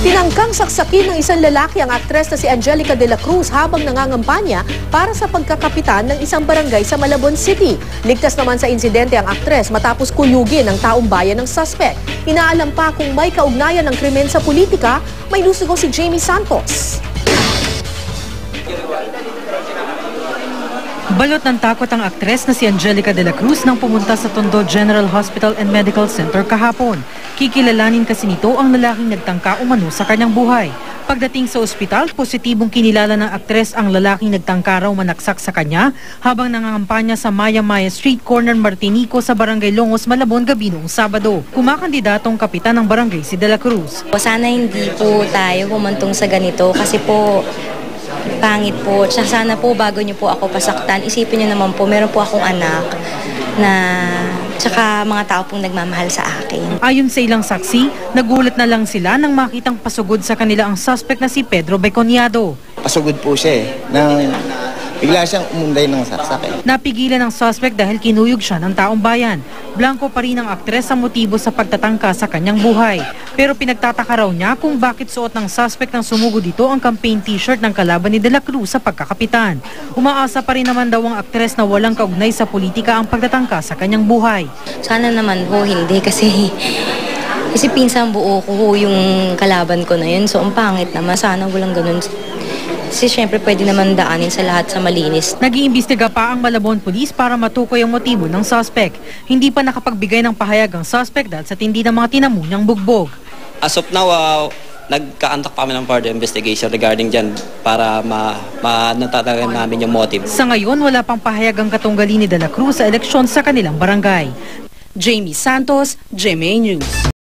Tinangkang saksakin ng isang lalaki ang aktres na si Angelica de la Cruz habang nangangampanya para sa pagkakapitan ng isang barangay sa Malabon City. Ligtas naman sa insidente ang aktres matapos kuyugin ng taong bayan ng suspect. Inaalam pa kung may kaugnayan ng krimen sa politika. May lusugo si Jamie Santos. Balot ng takot ang aktres na si Angelica de la Cruz nang pumunta sa Tondo General Hospital and Medical Center kahapon. Kikilalanin kasi nito ang lalaking nagtangka umano sa kanyang buhay. Pagdating sa ospital, positibong kinilala ng aktres ang lalaking nagtangka raw manaksak sa kanya habang nangangampanya sa Maya Maya Street, Corner Martinico sa Barangay Longos, Malabon gabi noong Sabado. Kumakandidatong kapitan ng barangay si de la Cruz. Sana hindi po tayo humantong sa ganito kasi po pangit po. Sana po bago niyo po ako pasaktan, isipin niyo naman po, meron po akong anak na tsaka mga tao pong nagmamahal sa akin. Ayon sa ilang saksi, nagulat na lang sila nang makitang pasugod sa kanila ang suspect na si Pedro Beconiado. Pasugod po siya bigla siyang umunday ng saksak. Napigilan ng suspect dahil kinuyog siya ng taong bayan. Blanco pa rin ang aktres sa motibo sa pagtatangka sa kanyang buhay. Pero pinagtataka raw niya kung bakit suot ng suspect ng sumugod dito ang campaign t-shirt ng kalaban ni de la Cruz sa pagkakapitan. Umaasa pa rin naman daw ang aktres na walang kaugnay sa politika ang pagtatangka sa kanyang buhay. Sana naman po hindi kasi pinsang buo ko yung kalaban ko na yun. So ang pangit naman, sana walang ganun. Kasi syempre pwede naman daanin sa lahat sa malinis. Nag-iimbestiga pa ang Malabon Police para matukoy ang motibo ng suspect. Hindi pa nakapagbigay ng pahayag ang suspect dahil sa tindi ng mga tinamo niyang bugbog. As of now, nagka-antak pa kami ng further investigation regarding dyan para natatagan namin yung motive. Sa ngayon, wala pang pahayag ang katunggali ni de la Cruz sa eleksyon sa kanilang barangay. Jamie Santos, GMA News.